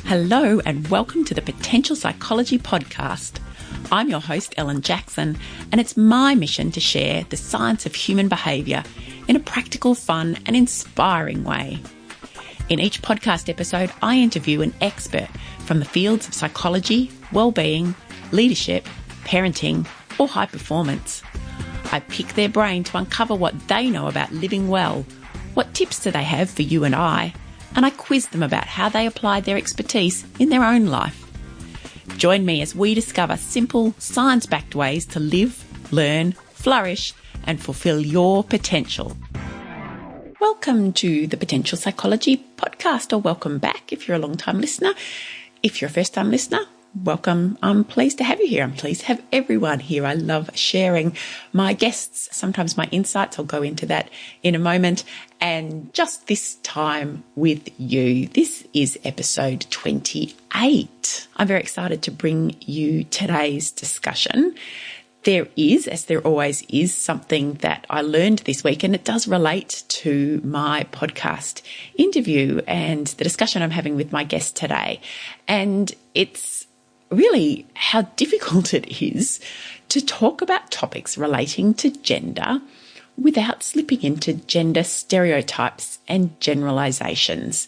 Hello and welcome to the Potential Psychology podcast. I'm your host, Ellen Jackson, and it's my mission to share the science of human behaviour in a practical, fun and inspiring way. In each podcast episode, I interview an expert from the fields of psychology, well-being, leadership, parenting or high performance. I pick their brain to uncover what they know about living well, what tips do they have for you and I quiz them about how they apply their expertise in their own life. Join me as we discover simple, science-backed ways to live, learn, flourish, and fulfill your potential. Welcome to the Potential Psychology podcast, or welcome back if you're a long-time listener. If you're a first-time listener, welcome. I'm pleased to have you here. I'm pleased to have everyone here. I love sharing my guests, sometimes my insights. I'll go into that in a moment. And just this time with you, this is episode 28. I'm very excited to bring you today's discussion. There is, as there always is, something that I learned this week, and it does relate to my podcast interview and the discussion I'm having with my guest today. And it's really how difficult it is to talk about topics relating to gender without slipping into gender stereotypes and generalizations.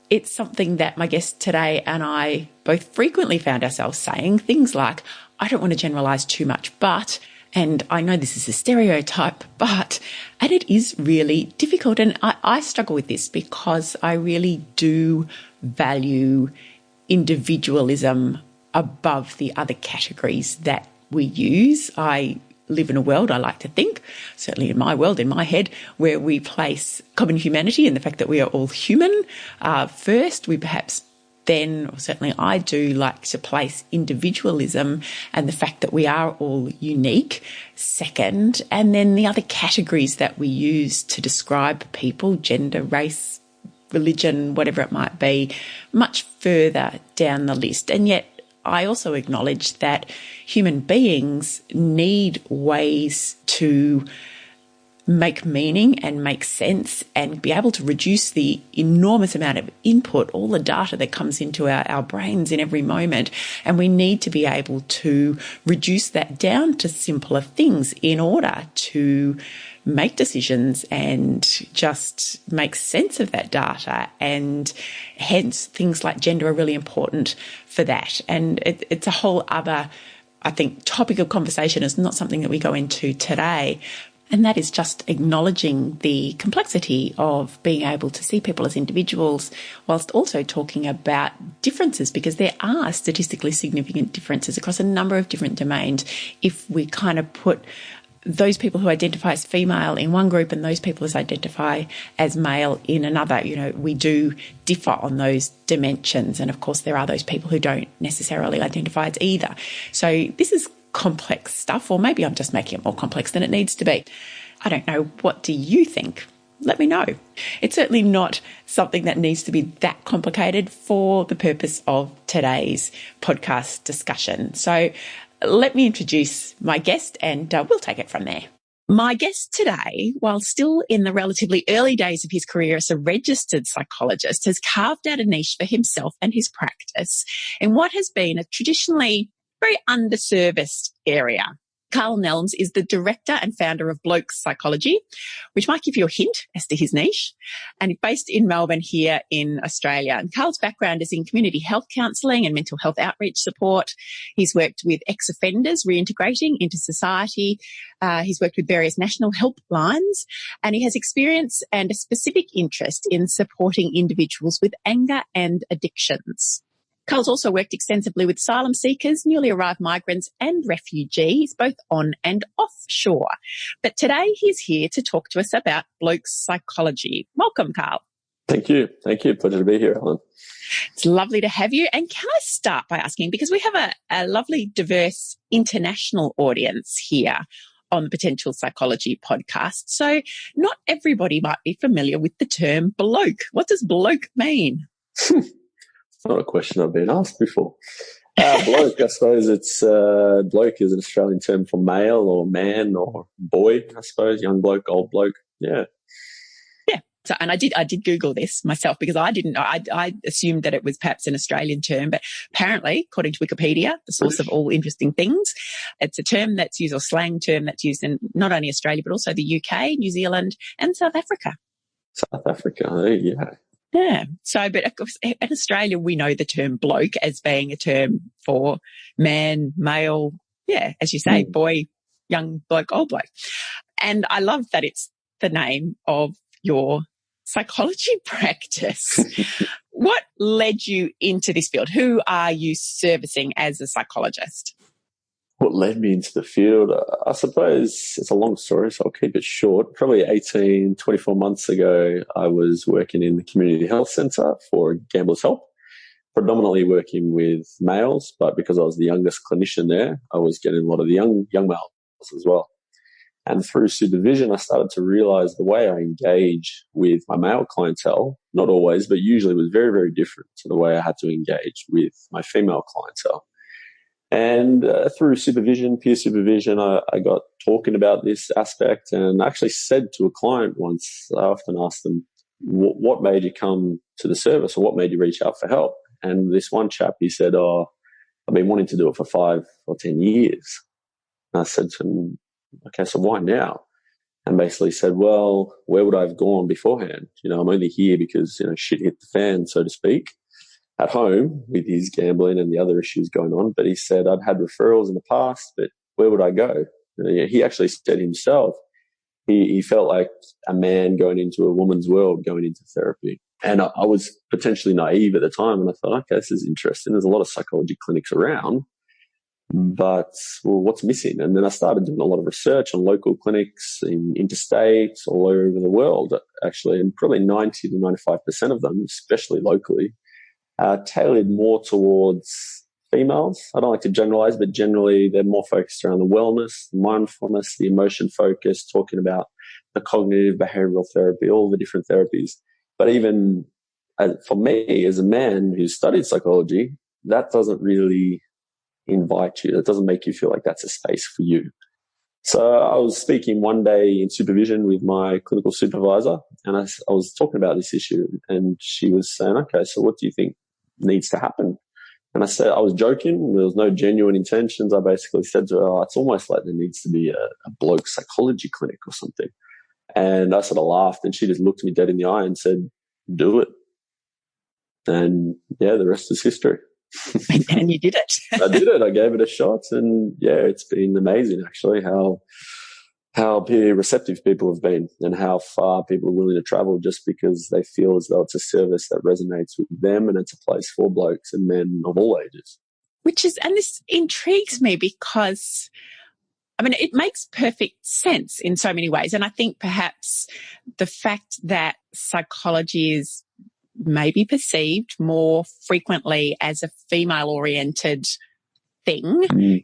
It's something that my guest today and I both frequently found ourselves saying, things like, I don't want to generalize too much, but, and I know this is a stereotype, but, and it is really difficult. And I struggle with this because I really do value individualism above the other categories that we use. I live in a world, I like to think, certainly in my world, in my head, where we place common humanity and the fact that we are all human first. We perhaps then, or certainly I do, like to place individualism and the fact that we are all unique second, and then the other categories that we use to describe people, gender, race, religion, whatever it might be, much further down the list. And yet I also acknowledge that human beings need ways to make meaning and make sense and be able to reduce the enormous amount of input, all the data that comes into our brains in every moment. And we need to be able to reduce that down to simpler things in order to make decisions and just make sense of that data. And hence things like gender are really important for that. And it's a whole other, I think, topic of conversation. It's not something that we go into today. And that is just acknowledging the complexity of being able to see people as individuals whilst also talking about differences, because there are statistically significant differences across a number of different domains. If we kind of put those people who identify as female in one group and those people who identify as male in another, we do differ on those dimensions. And of course, there are those people who don't necessarily identify as either. So this is complex stuff, or maybe I'm just making it more complex than it needs to be. I don't know. What do you think? Let me know. It's certainly not something that needs to be that complicated for the purpose of today's podcast discussion. So let me introduce my guest and we'll take it from there. My guest today, while still in the relatively early days of his career as a registered psychologist, has carved out a niche for himself and his practice in what has been a traditionally very underserviced area. Carl Nelms is the director and founder of Blokes Psychology, which might give you a hint as to his niche, and he's based in Melbourne here in Australia. And Carl's background is in community health counselling and mental health outreach support. He's worked with ex-offenders reintegrating into society. He's worked with various national helplines, and he has experience and a specific interest in supporting individuals with anger and addictions. Carl's also worked extensively with asylum seekers, newly arrived migrants and refugees, both on and offshore. But today he's here to talk to us about Blokes Psychology. Welcome, Carl. Thank you. Pleasure to be here, Ellen. It's lovely to have you. And can I start by asking, because we have a lovely, diverse international audience here on the Potential Psychology podcast. So not everybody might be familiar with the term bloke. What does bloke mean? It's not a question I've been asked before. Bloke, I suppose it's bloke is an Australian term for male or man or boy, I suppose, young bloke, old bloke. Yeah. So, and I did Google this myself because I didn't know. I assumed that it was perhaps an Australian term, but apparently, according to Wikipedia, the source of all interesting things, it's a term that's used, or slang term that's used in not only Australia, but also the UK, New Zealand, and South Africa. South Africa, there you go. Yeah. So, but of course, in Australia, we know the term bloke as being a term for man, male. Yeah, as you say, boy, young bloke, old bloke. And I love that it's the name of your psychology practice. What led you into this field? Who are you servicing as a psychologist? What led me into the field? I suppose it's a long story, so I'll keep it short. Probably 24 months ago, I was working in the community health centre for Gamblers Help, predominantly working with males, but because I was the youngest clinician there, I was getting a lot of the young males as well. And through supervision, I started to realize the way I engage with my male clientele, not always, but usually was very, very different to the way I had to engage with my female clientele. And through supervision, peer supervision, I got talking about this aspect and actually said to a client once, I often ask them, what made you come to the service or what made you reach out for help? And this one chap, he said, I've been wanting to do it for 5 or 10 years. And I said to him, okay, so why now? And basically said, well, where would I have gone beforehand? I'm only here because, shit hit the fan, so to speak, at home with his gambling and the other issues going on. But he said, I'd had referrals in the past, but where would I go? He actually said himself, he felt like a man going into a woman's world, going into therapy. And I was potentially naive at the time. And I thought, okay, this is interesting. There's a lot of psychology clinics around. But, well, what's missing? And then I started doing a lot of research on local clinics in interstates all over the world, actually, and probably 90 to 95% of them, especially locally, tailored more towards females. I don't like to generalize, but generally they're more focused around the wellness, the mindfulness, the emotion focus, talking about the cognitive behavioral therapy, all the different therapies. But even for me, as a man who studied psychology, that doesn't really invite you. It doesn't make you feel like that's a space for you. So I was speaking one day in supervision with my clinical supervisor, and I was talking about this issue, and she was saying, okay, so what do you think needs to happen? And I said, I was joking. There was no genuine intentions. I basically said to her, it's almost like there needs to be a Blokes Psychology clinic or something. And I sort of laughed, and she just looked me dead in the eye and said, do it. And yeah, the rest is history. And you did it. I did it. I gave it a shot, and yeah, it's been amazing actually how receptive people have been and how far people are willing to travel just because they feel as though it's a service that resonates with them and it's a place for blokes and men of all ages. And this intrigues me because, it makes perfect sense in so many ways. And I think perhaps the fact that psychology is maybe perceived more frequently as a female-oriented thing.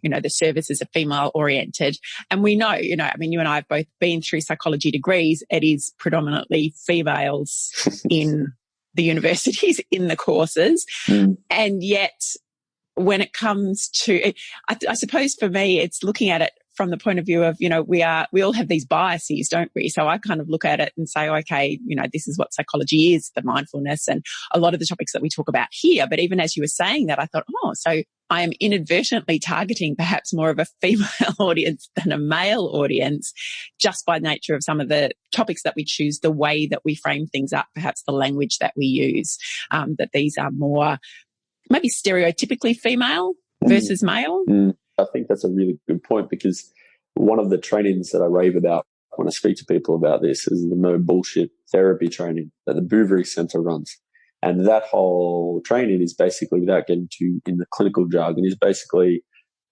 The services are female-oriented. And we know, you and I have both been through psychology degrees. It is predominantly females in the universities, in the courses. And yet, when it comes to, I suppose for me, it's looking at it from the point of view of, we all have these biases, don't we? So I kind of look at it and say, okay, this is what psychology is, the mindfulness and a lot of the topics that we talk about here. But even as you were saying that, I thought, so I am inadvertently targeting perhaps more of a female audience than a male audience just by nature of some of the topics that we choose, the way that we frame things up, perhaps the language that we use, that these are more maybe stereotypically female versus male. I think that's a really good point because one of the trainings that I rave about when I speak to people about this is the no bullshit therapy training that the Bouverie Centre runs. And that whole training is basically, without getting too in the clinical jargon, is basically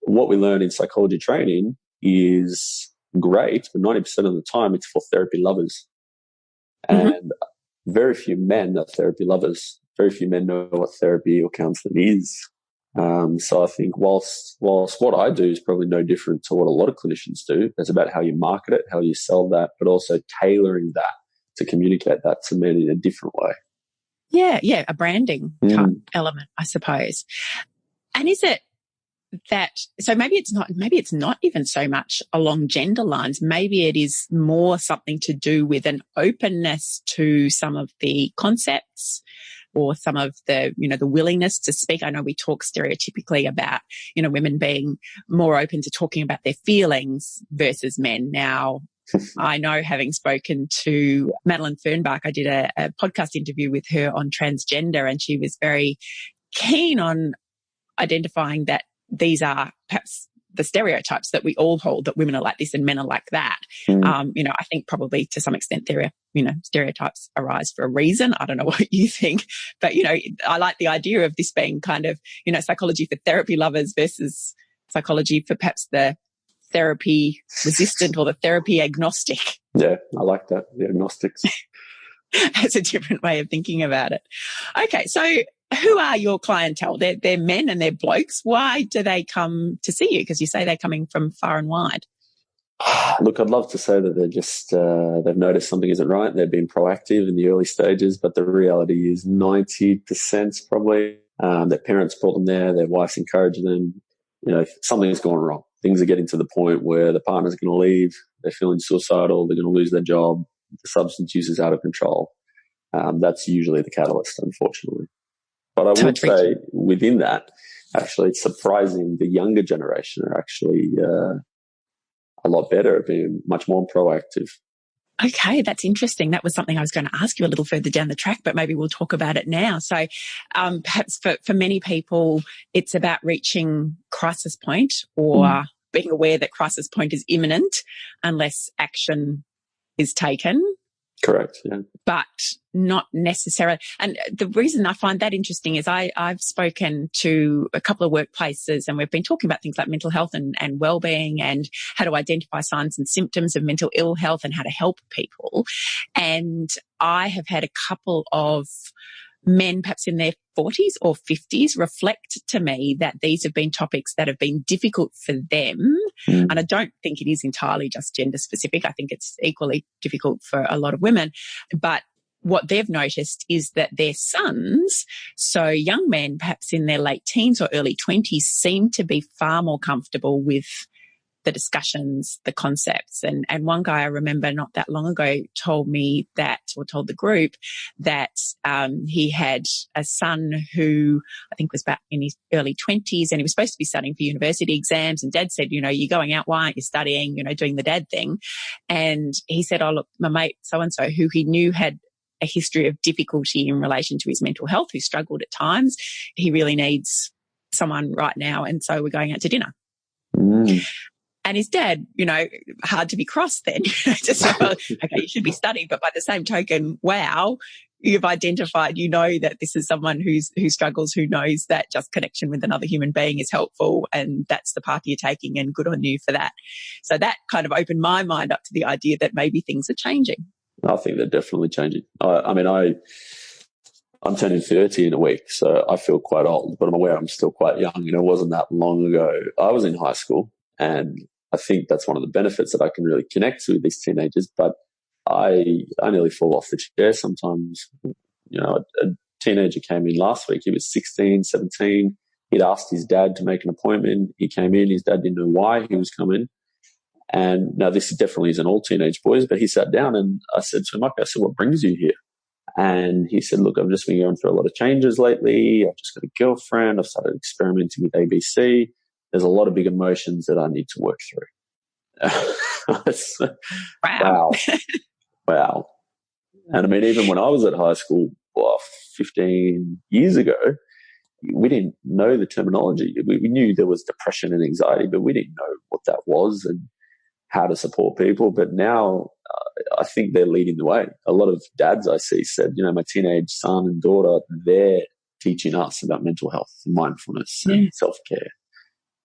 what we learn in psychology training is great, but 90% of the time it's for therapy lovers. And very few men are therapy lovers. Very few men know what therapy or counselling is. So I think whilst what I do is probably no different to what a lot of clinicians do, it's about how you market it, how you sell that, but also tailoring that to communicate that to men in a different way. Yeah, a branding type element, I suppose. And is it so maybe it's not even so much along gender lines. Maybe it is more something to do with an openness to some of the concepts or some of the, the willingness to speak. I know we talk stereotypically about, women being more open to talking about their feelings versus men. Now, I know, having spoken to Madeline Fernbach, I did a podcast interview with her on transgender, and she was very keen on identifying that these are perhaps the stereotypes that we all hold, that women are like this and men are like that. I think probably to some extent stereotypes arise for a reason. I don't know what you think, but, I like the idea of this being kind of, psychology for therapy lovers versus psychology for perhaps the therapy resistant or the therapy agnostic. Yeah, I like that. The agnostics. It's a different way of thinking about it. Okay, so who are your clientele? They're men and they're blokes. Why do they come to see you? Because you say they're coming from far and wide. Look, I'd love to say that they're just, they've noticed something isn't right and they've been proactive in the early stages, but the reality is 90% probably their parents brought them there, their wife's encouraging them. Something's gone wrong. Things are getting to the point where the partner's going to leave, they're feeling suicidal, they're going to lose their job, the substance use is out of control. That's usually the catalyst, unfortunately. But I would say within that, actually, it's surprising the younger generation are actually a lot better at being much more proactive. Okay, that's interesting. That was something I was going to ask you a little further down the track, but maybe we'll talk about it now. So perhaps for many people, it's about reaching crisis point or being aware that crisis point is imminent unless action is taken. Correct, yeah. But not necessarily. And the reason I find that interesting is I've spoken to a couple of workplaces and we've been talking about things like mental health and well-being and how to identify signs and symptoms of mental ill health and how to help people. And I have had a couple of men, perhaps in their 40s or 50s, reflect to me that these have been topics that have been difficult for them. And I don't think it is entirely just gender specific. I think it's equally difficult for a lot of women. But what they've noticed is that their sons, so young men, perhaps in their late teens or early 20s, seem to be far more comfortable with the discussions, the concepts. And one guy I remember not that long ago told me that, or told the group that he had a son who I think was about in his early 20s and he was supposed to be studying for university exams. And dad said, you're going out, why aren't you studying, doing the dad thing? And he said, oh, look, my mate so-and-so, who he knew had a history of difficulty in relation to his mental health, who struggled at times, he really needs someone right now. And so we're going out to dinner. And his dad, hard to be cross then. Just, well, okay, you should be studying, but by the same token, wow, you've identified, that this is someone who struggles, who knows that just connection with another human being is helpful, and that's the path you're taking, and good on you for that. So that kind of opened my mind up to the idea that maybe things are changing. I think they're definitely changing. I'm turning 30 in a week, so I feel quite old, but I'm aware I'm still quite young. It wasn't that long ago. I was in high school, and I think that's one of the benefits that I can really connect to with these teenagers, but I nearly fall off the chair sometimes. A teenager came in last week. He was 16, 17. He'd asked his dad to make an appointment. He came in. His dad didn't know why he was coming. And now this definitely isn't all teenage boys, but he sat down and I said to him, okay, so what brings you here? And he said, look, I've just been going through a lot of changes lately. I've just got a girlfriend. I've started experimenting with ABC. There's a lot of big emotions that I need to work through. Wow. Wow. And even when I was at high school, 15 years ago, we didn't know the terminology. We knew there was depression and anxiety, but we didn't know what that was and how to support people. But now I think they're leading the way. A lot of dads I see said, my teenage son and daughter, they're teaching us about mental health, mindfulness, and self-care.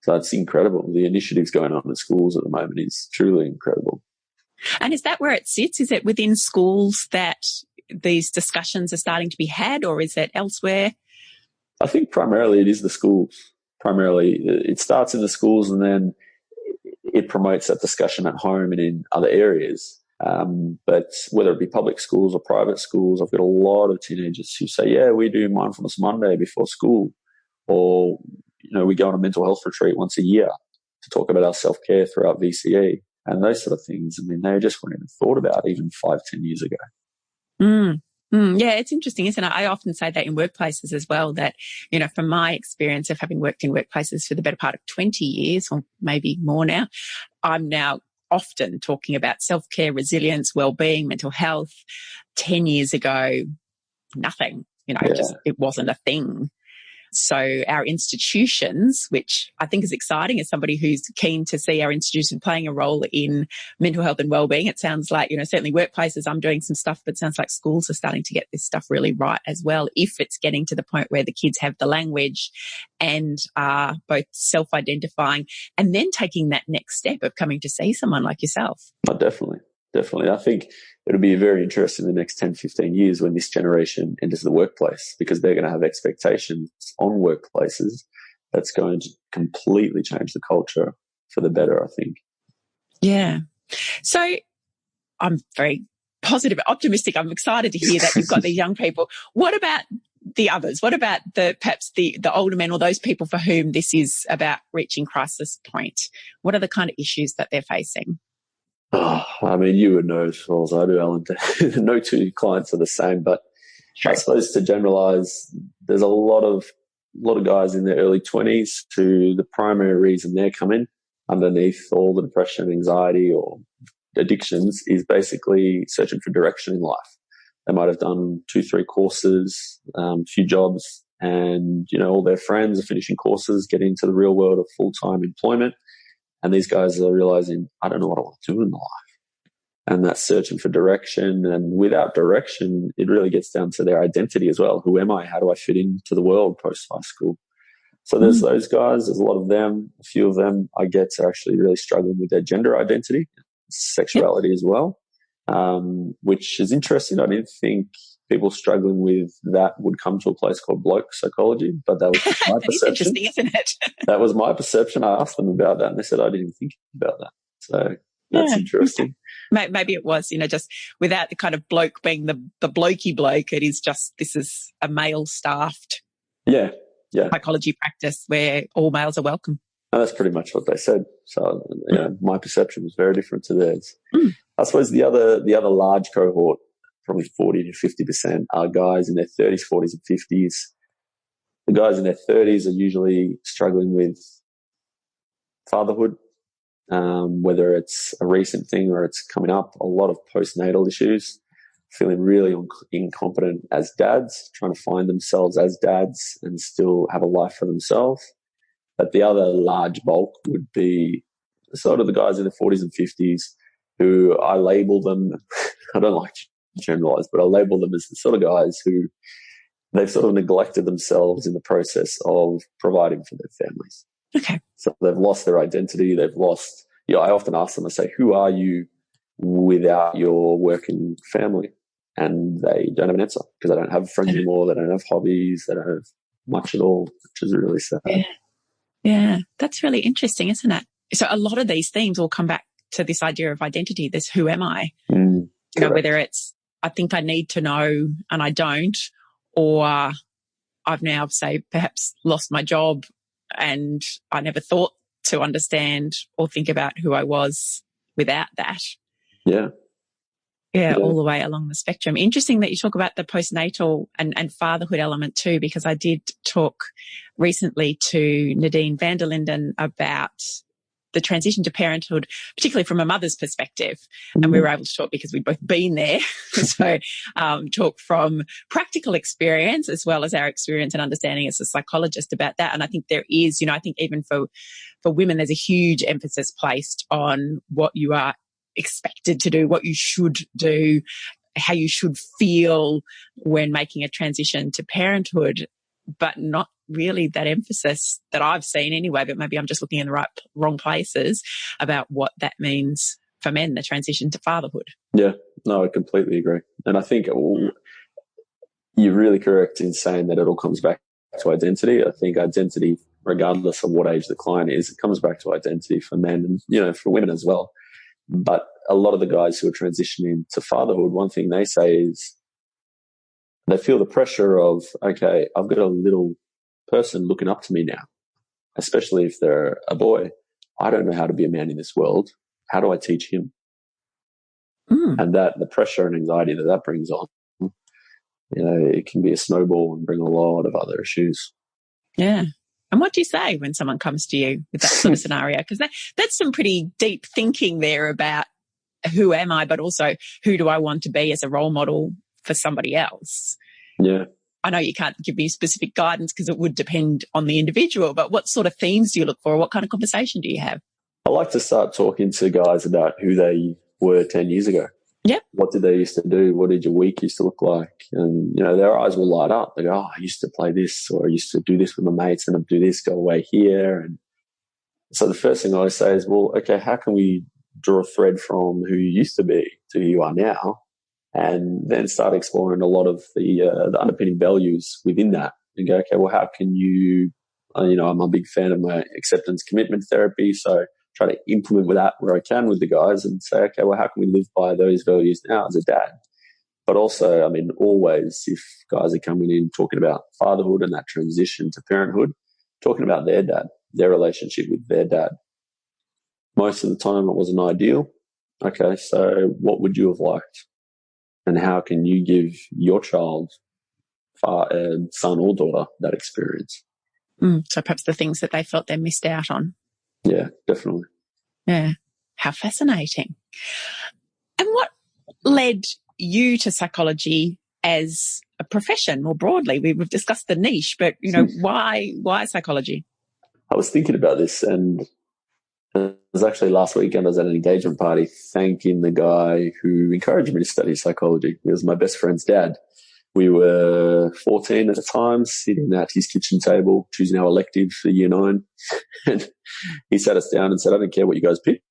So it's incredible. The initiatives going on in schools at the moment is truly incredible. And is that where it sits? Is it within schools that these discussions are starting to be had, or is it elsewhere? I think primarily it is the schools. Primarily it starts in the schools and then it promotes that discussion at home and in other areas. But whether it be public schools or private schools, I've got a lot of teenagers who say, yeah, we do Mindfulness Monday before school. Or, we go on a mental health retreat once a year to talk about our self-care throughout VCE and those sort of things. I mean, they just weren't even thought about even 5-10 years ago. Yeah, it's interesting, isn't it? I often say that in workplaces as well, that, from my experience of having worked in workplaces for the better part of 20 years or maybe more now, I'm now often talking about self-care, resilience, well-being, mental health. 10 years ago, nothing, just it wasn't a thing. So our institutions, which I think is exciting as somebody who's keen to see our institution playing a role in mental health and wellbeing, it sounds like, certainly workplaces, I'm doing some stuff, but it sounds like schools are starting to get this stuff really right as well, if it's getting to the point where the kids have the language and are both self-identifying and then taking that next step of coming to see someone like yourself. Oh, definitely. I think it'll be very interesting in the next 10, 15 years when this generation enters the workplace, because they're going to have expectations on workplaces that's going to completely change the culture for the better, I think. Yeah. So I'm very positive, optimistic. I'm excited to hear that you've got the young people. What about the others? What about perhaps the older men or those people for whom this is about reaching crisis point? What are the kind of issues that they're facing? Oh, I mean, you would know as well as I do, Ellen. No two clients are the same, but Sure. I suppose to generalize, there's a lot of guys in their early 20s who the primary reason they're coming underneath all the depression, anxiety, or addictions is basically searching for direction in life. They might have done 2-3 courses, few jobs, and all their friends are finishing courses, getting into the real world of full-time employment. And these guys are realizing, I don't know what I want to do in life. And that's searching for direction. And without direction, it really gets down to their identity as well. Who am I? How do I fit into the world post-high school? So there's those guys. There's a lot of them. A few of them I get are actually really struggling with their gender identity, sexuality as well, which is interesting. I didn't think people struggling with that would come to a place called Blokes Psychology, but that was just my perception. Interesting, isn't it? That was my perception. I asked them about that and they said, I didn't even think about that. So that's interesting. Maybe it was, just without the kind of bloke being the blokey bloke, it is just, this is a male staffed psychology practice where all males are welcome. And that's pretty much what they said. So, my perception was very different to theirs. I suppose the other large cohort, probably 40 to 50%, are guys in their 30s, 40s and 50s. The guys in their 30s are usually struggling with fatherhood, whether it's a recent thing or it's coming up, a lot of postnatal issues, feeling really incompetent as dads, trying to find themselves as dads and still have a life for themselves. But the other large bulk would be sort of the guys in their 40s and 50s who I label them, I don't like to generalize, but I label them as the sort of guys who they've sort of neglected themselves in the process of providing for their families. Okay. So they've lost their identity. They've lost, I often ask them, I say, who are you without your working family? And they don't have an answer because they don't have friends anymore. They don't have hobbies. They don't have much at all, which is really sad. Yeah. That's really interesting, isn't it? So a lot of these themes all come back to this idea of identity, this who am I? Whether it's I think I need to know and I don't, or I've now, say, perhaps lost my job and I never thought to understand or think about who I was without that. Yeah, all the way along the spectrum. Interesting that you talk about the postnatal and fatherhood element too, because I did talk recently to Nadine van der Linden about the transition to parenthood, particularly from a mother's perspective. And we were able to talk because we'd both been there. So talk from practical experience as well as our experience and understanding as a psychologist about that. And I think there is, I think even for women, there's a huge emphasis placed on what you are expected to do, what you should do, how you should feel when making a transition to parenthood, but not really that emphasis that I've seen anyway, but maybe I'm just looking in the wrong places about what that means for men, the transition to fatherhood. Yeah, no, I completely agree. And I think you're really correct in saying that it all comes back to identity. I think identity, regardless of what age the client is, it comes back to identity for men and, for women as well. But a lot of the guys who are transitioning to fatherhood, one thing they say is they feel the pressure of, okay, I've got a little person looking up to me now. especially if they're a boy. I don't know how to be a man in this world. How do I teach him? And that the pressure and anxiety that brings on, it can be a snowball and bring a lot of other issues. Yeah. And what do you say when someone comes to you with that sort of scenario? Because that's some pretty deep thinking there about who am I, but also who do I want to be as a role model for somebody else? Yeah. I know you can't give me specific guidance because it would depend on the individual, but what sort of themes do you look for? What kind of conversation do you have? I like to start talking to guys about who they were 10 years ago. Yep. What did they used to do? What did your week used to look like? And, their eyes will light up. They go, oh, I used to play this, or I used to do this with my mates, and I'd do this, go away here. And so the first thing I say is, well, okay, how can we draw a thread from who you used to be to who you are now? And then start exploring a lot of the underpinning values within that and go, okay, well, how can you, I'm a big fan of my acceptance commitment therapy. So try to implement with that where I can with the guys and say, okay, well, how can we live by those values now as a dad? But also, always if guys are coming in talking about fatherhood and that transition to parenthood, talking about their dad, their relationship with their dad. Most of the time it wasn't ideal. Okay, so what would you have liked? And how can you give your child, son or daughter, that experience? So perhaps the things that they felt they missed out on. Yeah, definitely. Yeah. How fascinating. And what led you to psychology as a profession more broadly? We've discussed the niche, but, why psychology? I was thinking about this, and it was actually last weekend I was at an engagement party thanking the guy who encouraged me to study psychology. He was my best friend's dad. We were 14 at the time, sitting at his kitchen table, choosing our elective for year 9. And he sat us down and said, I don't care what you guys pick,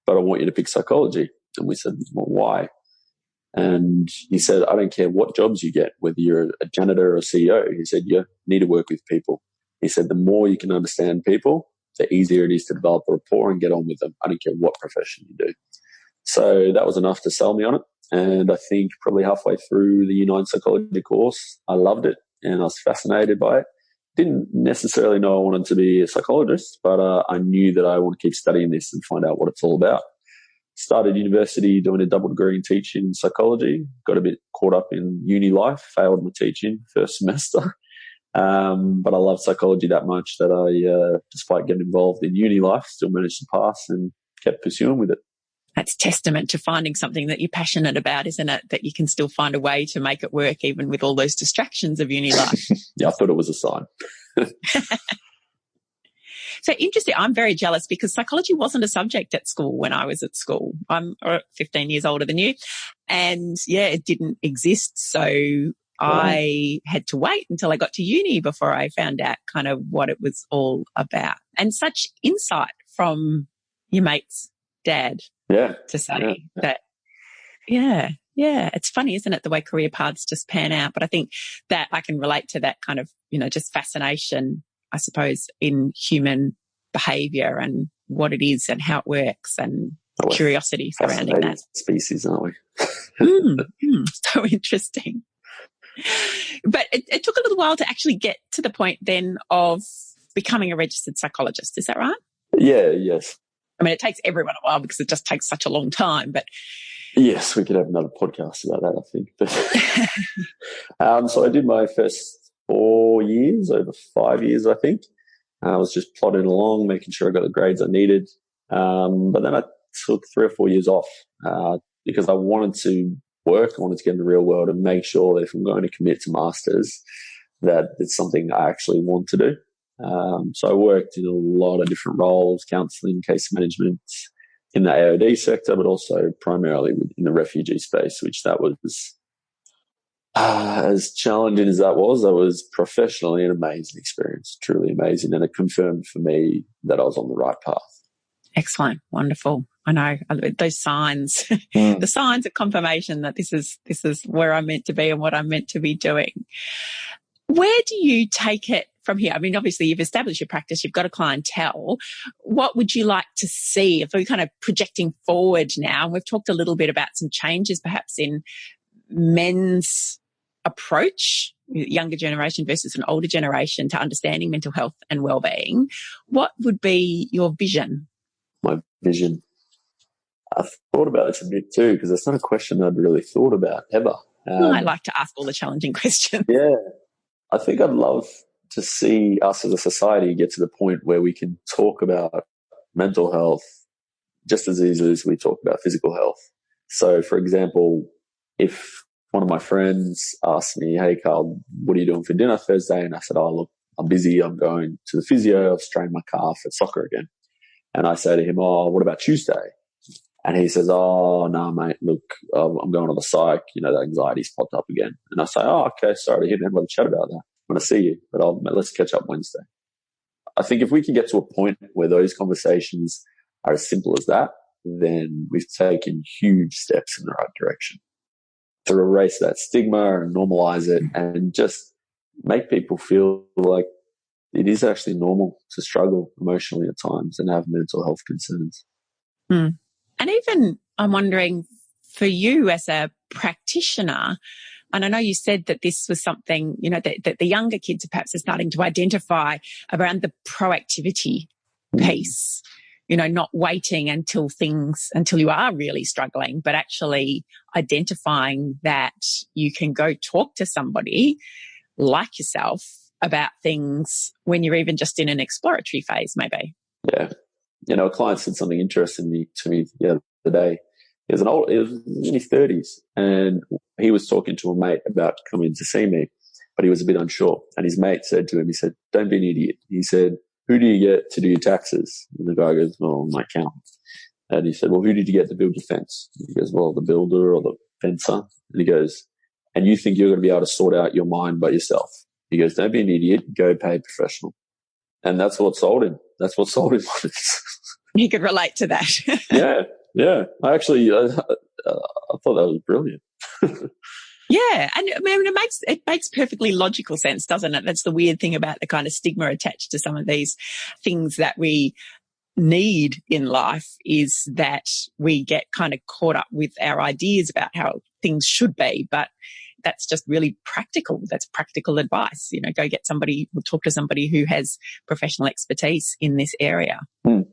but I want you to pick psychology. And we said, well, why? And he said, I don't care what jobs you get, whether you're a janitor or a CEO. He said, you need to work with people. He said, the more you can understand people, the easier it is to develop a rapport and get on with them. I don't care what profession you do. So that was enough to sell me on it. And I think probably halfway through the Year 9 psychology course, I loved it and I was fascinated by it. Didn't necessarily know I wanted to be a psychologist, but I knew that I want to keep studying this and find out what it's all about. Started university doing a double degree in teaching psychology, got a bit caught up in uni life, failed my teaching first semester. But I love psychology that much that I, despite getting involved in uni life, still managed to pass and kept pursuing with it. That's testament to finding something that you're passionate about, isn't it? That you can still find a way to make it work even with all those distractions of uni life. Yeah, I thought it was a sign. So interesting. I'm very jealous because psychology wasn't a subject at school when I was at school. I'm 15 years older than you. And yeah, it didn't exist. So I had to wait until I got to uni before I found out kind of what it was all about. And such insight from your mate's dad. Yeah. To say that, it's funny, isn't it, the way career paths just pan out. But I think that I can relate to that kind of, just fascination, I suppose, in human behaviour and what it is and how it works and curiosity surrounding that. Species, aren't we? So interesting. But it took a little while to actually get to the point then of becoming a registered psychologist. Is that right? Yeah, yes. I mean, it takes everyone a while because it just takes such a long time, but... Yes, we could have another podcast about that, I think. But, so I did my first 4 years, over 5 years, I think. I was just plodding along, making sure I got the grades I needed. But then I took 3 or 4 years off because I wanted to work. I wanted to get in the real world and make sure that if I'm going to commit to masters, that it's something I actually want to do. So I worked in a lot of different roles, counselling, case management in the AOD sector, but also primarily in the refugee space, which that was, as challenging as that was professionally an amazing experience, truly amazing. And it confirmed for me that I was on the right path. Excellent. Wonderful. I know those signs, the signs of confirmation that this is where I'm meant to be and what I'm meant to be doing. Where do you take it from here? I mean, obviously you've established your practice, you've got a clientele. What would you like to see if we're kind of projecting forward now? We've talked a little bit about some changes perhaps in men's approach, younger generation versus an older generation, to understanding mental health and well-being, what would be your vision? My vision. I've thought about this a bit too, because it's not a question I'd really thought about ever. I like to ask all the challenging questions. Yeah. I think I'd love to see us as a society get to the point where we can talk about mental health just as easily as we talk about physical health. So, for example, if one of my friends asked me, "Hey, Carl, what are you doing for dinner Thursday?" And I said, "Oh, look, I'm busy. I'm going to the physio. I've strained my calf at soccer again." And I say to him, "Oh, what about Tuesday?" And he says, "Oh, no, mate, look, I'm going to the psych. You know, the anxiety's popped up again." And I say, "Oh, okay, sorry to hear that. We'll chat about that. I'm going to see you, but let's catch up Wednesday." I think if we can get to a point where those conversations are as simple as that, then we've taken huge steps in the right direction to erase that stigma and normalize it and just make people feel like it is actually normal to struggle emotionally at times and have mental health concerns. Mm. And even I'm wondering, for you as a practitioner, and I know you said that this was something, you know, that the younger kids are perhaps starting to identify around the proactivity piece, you know, not waiting until you are really struggling, but actually identifying that you can go talk to somebody like yourself about things when you're even just in an exploratory phase, maybe. Yeah. You know, a client said something interesting to me the other day. He was in his 30s, and he was talking to a mate about coming to see me, but he was a bit unsure. And his mate said to him, he said, "Don't be an idiot." He said, "Who do you get to do your taxes?" And the guy goes, "Well, my accountant." And he said, "Well, who did you get to build your fence?" And he goes, "Well, the builder or the fencer." And he goes, "And you think you're going to be able to sort out your mind by yourself?" He goes, "Don't be an idiot. Go pay a professional." And that's what sold him. That's what sold him on it. You could relate to that. Yeah. I actually, I thought that was brilliant. Yeah. And I mean, it makes perfectly logical sense, doesn't it? That's the weird thing about the kind of stigma attached to some of these things that we need in life, is that we get kind of caught up with our ideas about how things should be. But that's just really practical. That's practical advice. You know, go get somebody, talk to somebody who has professional expertise in this area. And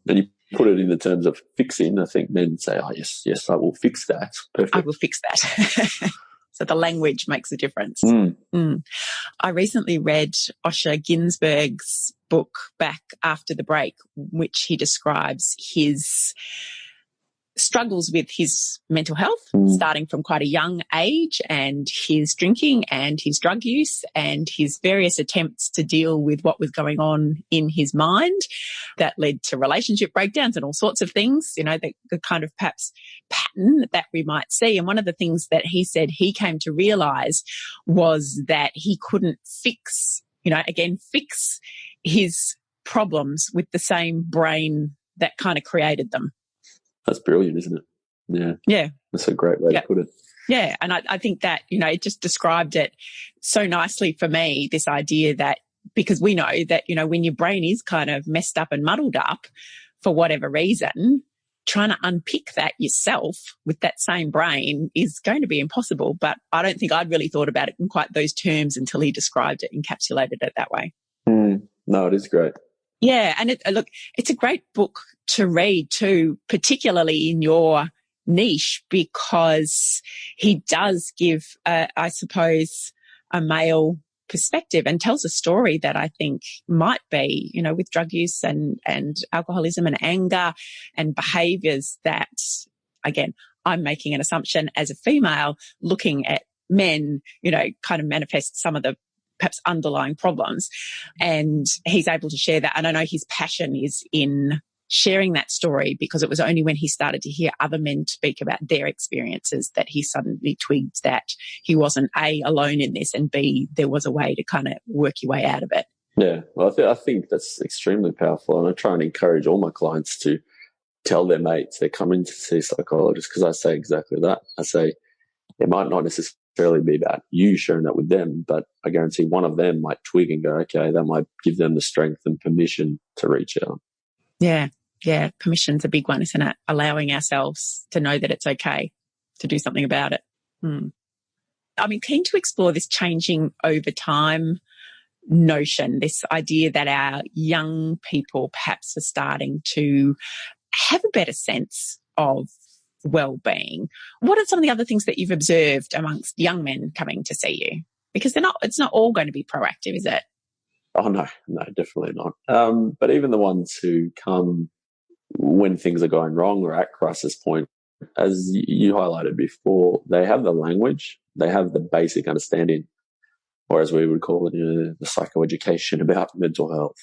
you put it in the terms of fixing. I think men say, "Oh, yes, I will fix that." Perfect. I will fix that. So the language makes a difference. I recently read Osher Ginsberg's book, Back After the Break, which he describes his struggles with his mental health, starting from quite a young age, and his drinking and his drug use and his various attempts to deal with what was going on in his mind that led to relationship breakdowns and all sorts of things, you know, the kind of perhaps pattern that we might see. And one of the things that he said he came to realize was that he couldn't fix his problems with the same brain that kind of created them. That's brilliant, isn't it? Yeah. Yeah. That's a great way to put it. Yeah. And I think that, you know, it just described it so nicely for me, this idea that, because we know that, you know, when your brain is kind of messed up and muddled up for whatever reason, trying to unpick that yourself with that same brain is going to be impossible. But I don't think I'd really thought about it in quite those terms until he described it, encapsulated it that way. No, it is great. Yeah. And it's a great book to read too, particularly in your niche, because he does give, I suppose, a male perspective and tells a story that I think might be, you know, with drug use and alcoholism and anger and behaviours that, again, I'm making an assumption as a female looking at men, you know, kind of manifest some of the perhaps underlying problems. And he's able to share that. And I know his passion is in sharing that story, because it was only when he started to hear other men speak about their experiences that he suddenly twigged that he wasn't A, alone in this, and B, there was a way to kind of work your way out of it. Yeah, well, I think that's extremely powerful. And I try and encourage all my clients to tell their mates they're coming to see a psychologist, because I say exactly that. I say it might not necessarily be about you sharing that with them, but I guarantee one of them might twig and go, okay, that might give them the strength and permission to reach out. Yeah. Yeah. Permission's a big one, isn't it? Allowing ourselves to know that it's okay to do something about it. I'm keen to explore this changing over time notion, this idea that our young people perhaps are starting to have a better sense of well-being. What are some of the other things that you've observed amongst young men coming to see you? Because it's not all going to be proactive, is it? Oh, no, definitely not. But even the ones who come when things are going wrong or at crisis point, as you highlighted before, they have the language, they have the basic understanding, or as we would call it, the psychoeducation about mental health.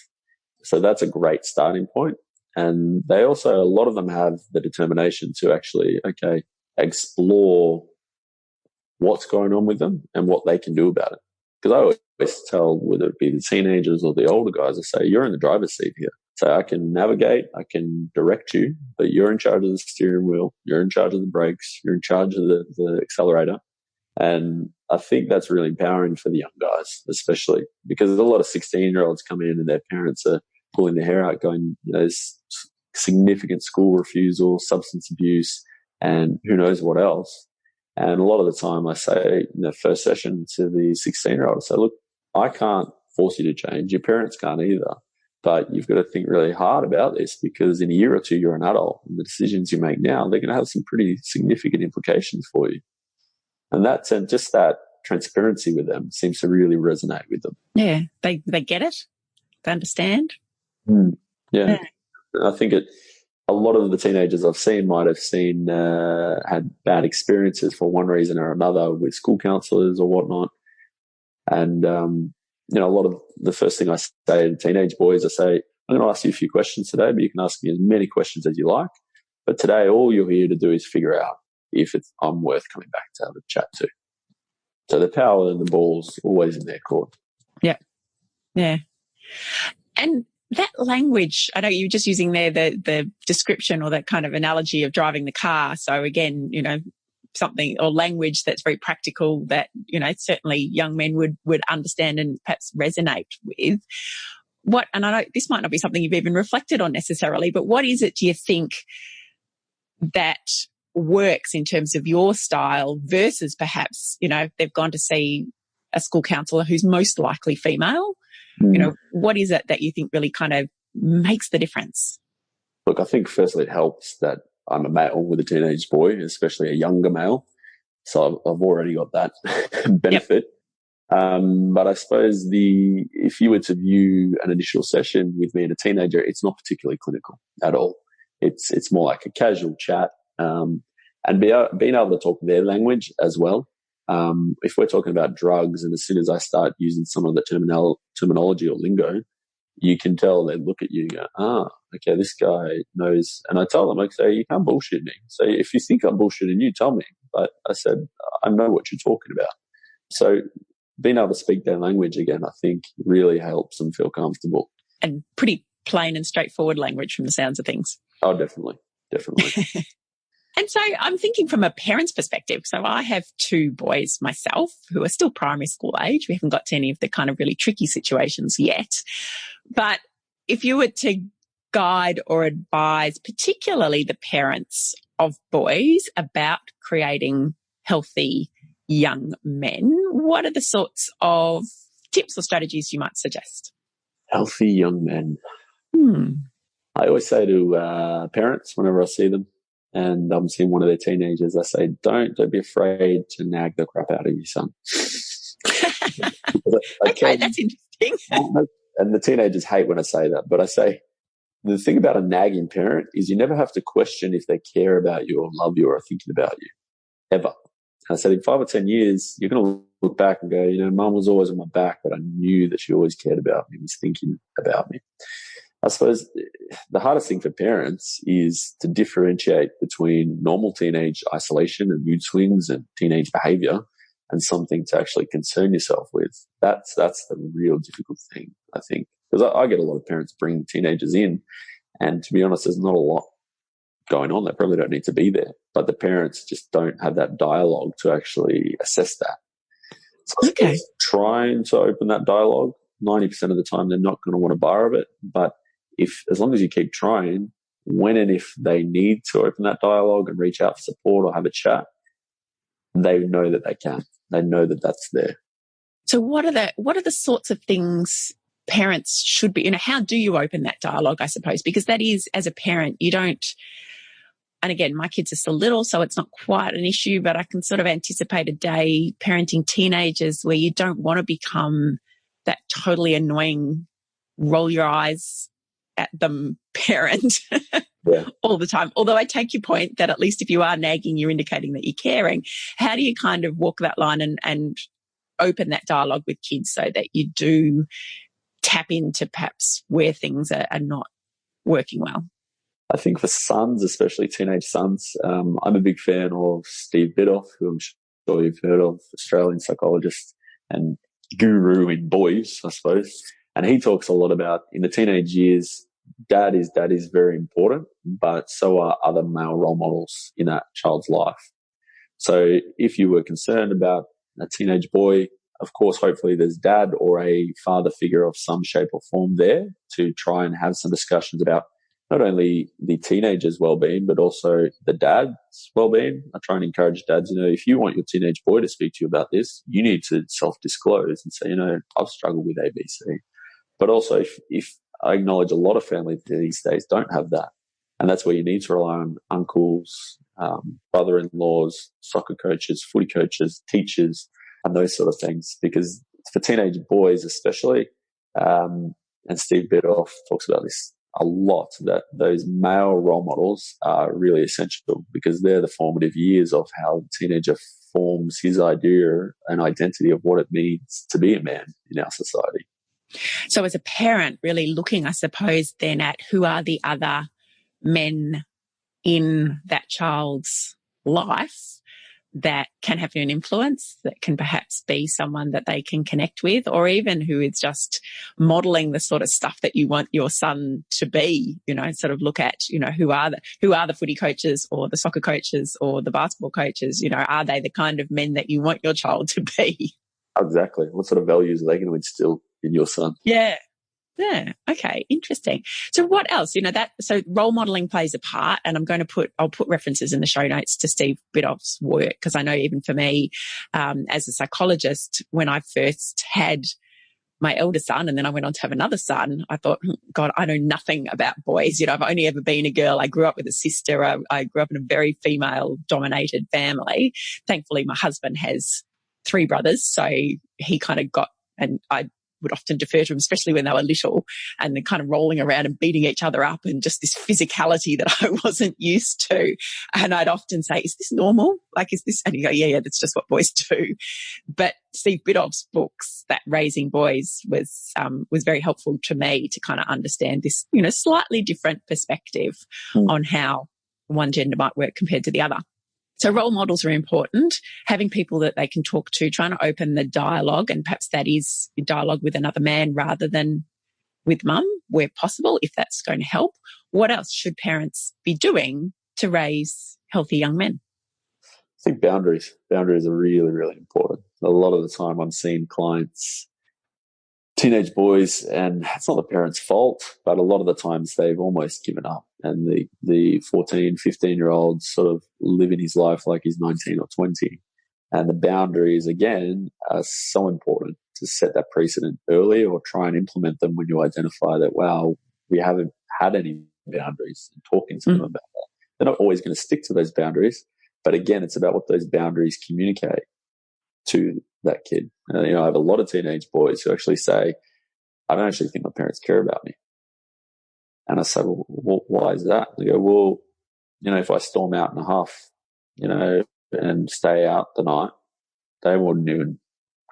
So that's a great starting point. And they also, a lot of them have the determination to actually, explore what's going on with them and what they can do about it. Because I always tell, whether it be the teenagers or the older guys, I say, you're in the driver's seat here. So I can navigate, I can direct you, but you're in charge of the steering wheel, you're in charge of the brakes, you're in charge of the accelerator. And I think that's really empowering for the young guys, especially because there's a lot of 16-year-olds come in and their parents are pulling their hair out going, there's significant school refusal, substance abuse, and who knows what else. And a lot of the time I say in the first session to the 16-year-old, I say, look, I can't force you to change. Your parents can't either. But you've got to think really hard about this because in a year or two, you're an adult. And the decisions you make now, they're going to have some pretty significant implications for you. And just that transparency with them seems to really resonate with them. Yeah, they get it. They understand. Yeah. I think a lot of the teenagers I've seen might have had bad experiences for one reason or another with school counselors or whatnot. And, a lot of the first thing I say to teenage boys, I say, I'm going to ask you a few questions today, but you can ask me as many questions as you like. But today, all you're here to do is figure out if I'm worth coming back to have a chat to. So the power and the ball's always in their court. Yeah. Yeah. And that language, I know you're just using there the description or that kind of analogy of driving the car. So again, something or language that's very practical that, certainly young men would understand and perhaps resonate with. And I know this might not be something you've even reflected on necessarily, but what is it do you think that works in terms of your style versus perhaps, they've gone to see a school counsellor who's most likely female? What is it that you think really kind of makes the difference? Look, I think firstly it helps that I'm a male with a teenage boy, especially a younger male. So I've already got that benefit. Yep. But I suppose if you were to view an initial session with me and a teenager, it's not particularly clinical at all. It's more like a casual chat, and being able to talk their language as well. If we're talking about drugs, and as soon as I start using some of the terminology or lingo, you can tell they look at you and go, okay, this guy knows. And I tell them, you can't bullshit me. So if you think I'm bullshitting you, tell me. But I said, I know what you're talking about. So being able to speak their language again, I think really helps them feel comfortable. And pretty plain and straightforward language from the sounds of things. Oh, definitely. And so I'm thinking from a parent's perspective. So I have two boys myself who are still primary school age. We haven't got to any of the kind of really tricky situations yet. But if you were to guide or advise, particularly the parents of boys, about creating healthy young men, what are the sorts of tips or strategies you might suggest? Healthy young men. I always say to parents whenever I see them, and I'm seeing one of their teenagers, I say, don't be afraid to nag the crap out of your son. Okay, that's interesting. And the teenagers hate when I say that, but I say, the thing about a nagging parent is you never have to question if they care about you or love you or are thinking about you, ever. I said, in 5 or 10 years, you're going to look back and go, Mum was always on my back, but I knew that she always cared about me, was thinking about me. I suppose the hardest thing for parents is to differentiate between normal teenage isolation and mood swings and teenage behavior and something to actually concern yourself with. That's the real difficult thing, I think. Because I get a lot of parents bring teenagers in, and to be honest, there's not a lot going on. They probably don't need to be there, but the parents just don't have that dialogue to actually assess that. So okay. Trying to open that dialogue, 90% of the time they're not going to want to borrow it, but as long as you keep trying, when and if they need to open that dialogue and reach out for support or have a chat, they know that they can. They know that that's there. So what are the sorts of things parents should be, how do you open that dialogue, I suppose? Because that is, as a parent, you don't, and again, my kids are still little, so it's not quite an issue, but I can sort of anticipate a day parenting teenagers where you don't want to become that totally annoying, roll your eyes at them parent all the time. Although I take your point that at least if you are nagging, you're indicating that you're caring. How do you kind of walk that line and open that dialogue with kids so that you do tap into perhaps where things are not working well? I think for sons, especially teenage sons, I'm a big fan of Steve Biddulph, who I'm sure you've heard of, Australian psychologist and guru in boys, I suppose. And he talks a lot about in the teenage years, dad is very important, but so are other male role models in that child's life. So if you were concerned about a teenage boy, of course, hopefully there's dad or a father figure of some shape or form there to try and have some discussions about not only the teenager's well-being, but also the dad's well-being. I try and encourage dads, if you want your teenage boy to speak to you about this, you need to self-disclose and say, I've struggled with ABC. But also if I acknowledge a lot of families these days don't have that. And that's where you need to rely on uncles, brother-in-laws, soccer coaches, footy coaches, teachers, and those sort of things. Because for teenage boys especially, and Steve Biddulph talks about this a lot, that those male role models are really essential because they're the formative years of how the teenager forms his idea and identity of what it means to be a man in our society. So as a parent, really looking, I suppose, then at who are the other men in that child's life that can have an influence, that can perhaps be someone that they can connect with, or even who is just modeling the sort of stuff that you want your son to be, sort of look at, who are the footy coaches or the soccer coaches or the basketball coaches, are they the kind of men that you want your child to be? Exactly. What sort of values are they going to instill in your son? Yeah. Yeah. Okay. Interesting. So what else? So role modeling plays a part, and I'll put references in the show notes to Steve Biddulph's work, because I know even for me, as a psychologist, when I first had my elder son and then I went on to have another son, I thought, God, I know nothing about boys. I've only ever been a girl. I grew up with a sister. I grew up in a very female dominated family. Thankfully, my husband has 3 brothers. So he kind of got, and I would often defer to him, especially when they were little, and they're kind of rolling around and beating each other up and just this physicality that I wasn't used to. And I'd often say, is this normal? Is this? And he'd go, yeah, that's just what boys do. But Steve Biddulph's books, that Raising Boys, was very helpful to me to kind of understand this, slightly different perspective on how one gender might work compared to the other. So role models are important, having people that they can talk to, trying to open the dialogue, and perhaps that is dialogue with another man rather than with mum, where possible, if that's going to help. What else should parents be doing to raise healthy young men? I think boundaries. Boundaries are really, really important. A lot of the time I'm seeing clients, teenage boys, and it's not the parents' fault, but a lot of the times they've almost given up. And the 14, 15-year-old sort of living his life like he's 19 or 20. And the boundaries, again, are so important to set that precedent early, or try and implement them when you identify that, wow, we haven't had any boundaries, and talking to them about that. They're not always going to stick to those boundaries. But again, it's about what those boundaries communicate to that kid. I have a lot of teenage boys who actually say, I don't actually think my parents care about me. And I say, well, why is that? They go, well, if I storm out in a huff, and stay out the night, they wouldn't even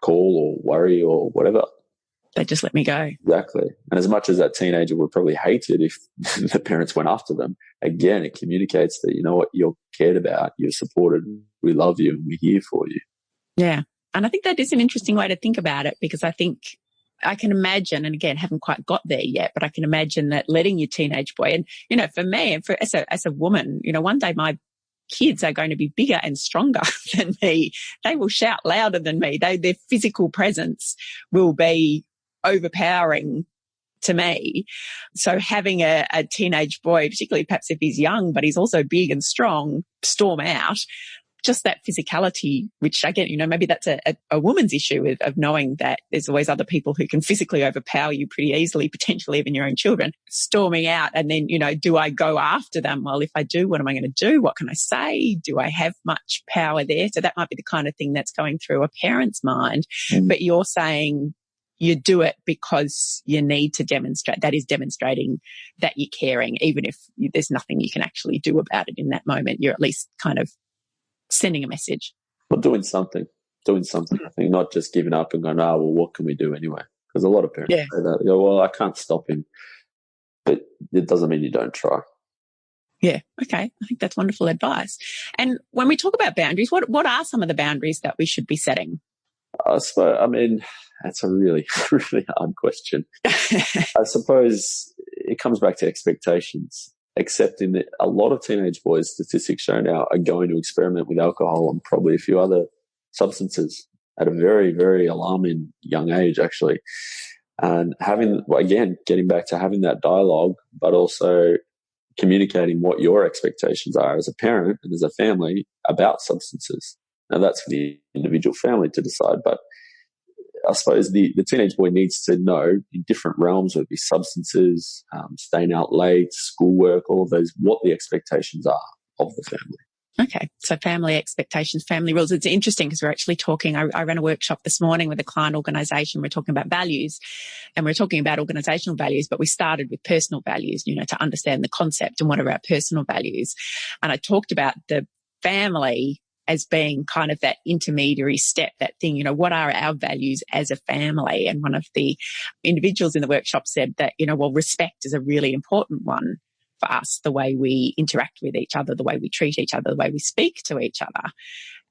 call or worry or whatever. They just let me go. Exactly. And as much as that teenager would probably hate it if the parents went after them, again, it communicates that, what, you're cared about, you're supported, we love you, and we're here for you. Yeah. And I think that is an interesting way to think about it, because I think I can imagine, and again, haven't quite got there yet, but I can imagine that letting your teenage boy, and, for me, and as a woman, one day my kids are going to be bigger and stronger than me. They will shout louder than me. Their physical presence will be overpowering to me. So having a teenage boy, particularly perhaps if he's young, but he's also big and strong, storm out, just that physicality, which again, maybe that's a woman's issue of knowing that there's always other people who can physically overpower you pretty easily, potentially even your own children, storming out. And then, do I go after them? Well, if I do, what am I going to do? What can I say? Do I have much power there? So that might be the kind of thing that's going through a parent's mind. But you're saying you do it because you need to demonstrate. That is demonstrating that you're caring, even if there's nothing you can actually do about it in that moment. You're at least kind of sending a message. Well, doing something, I think, not just giving up and going, well, what can we do anyway? Because a lot of parents say that. They go, well, I can't stop him. But it doesn't mean you don't try. Yeah. Okay. I think that's wonderful advice. And when we talk about boundaries, what are some of the boundaries that we should be setting? That's a really, really hard question. I suppose it comes back to expectations. Accepting that a lot of teenage boys, statistics show now, are going to experiment with alcohol and probably a few other substances at a very, very alarming young age, actually. And getting back to having that dialogue, but also communicating what your expectations are as a parent and as a family about substances. Now, that's for the individual family to decide, but I suppose the teenage boy needs to know in different realms, whether it be substances, staying out late, schoolwork, all of those, what the expectations are of the family. Okay. So family expectations, family rules. It's interesting because we're actually talking, I ran a workshop this morning with a client organisation. We're talking about values and we're talking about organisational values, but we started with personal values, to understand the concept and what are our personal values. And I talked about the family as being kind of that intermediary step, that thing, what are our values as a family? And one of the individuals in the workshop said that, respect is a really important one for us, the way we interact with each other, the way we treat each other, the way we speak to each other.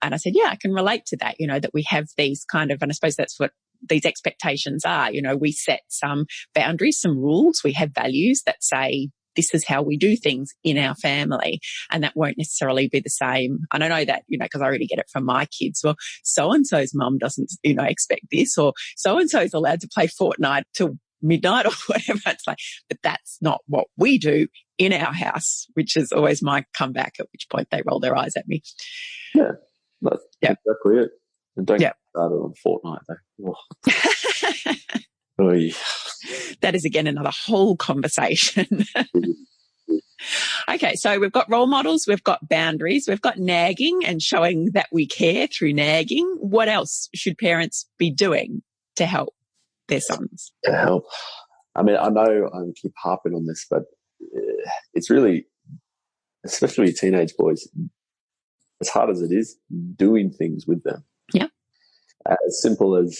And I said, yeah, I can relate to that, that we have these kind of, and I suppose that's what these expectations are. We set some boundaries, some rules. We have values that say, this is how we do things in our family. And that won't necessarily be the same. And I know that, because I already get it from my kids. Well, so-and-so's mum doesn't, expect this, or so-and-so's allowed to play Fortnite till midnight or whatever. It's like, but that's not what we do in our house, which is always my comeback, at which point they roll their eyes at me. Yeah, that's exactly it. And don't get started on Fortnite, though. Oh. That is, again, another whole conversation. Okay, so we've got role models, we've got boundaries, we've got nagging and showing that we care through nagging. What else should parents be doing to help their sons? To help. I mean, I know I keep harping on this, but it's really, especially with teenage boys, as hard as it is, doing things with them. Yeah. As simple as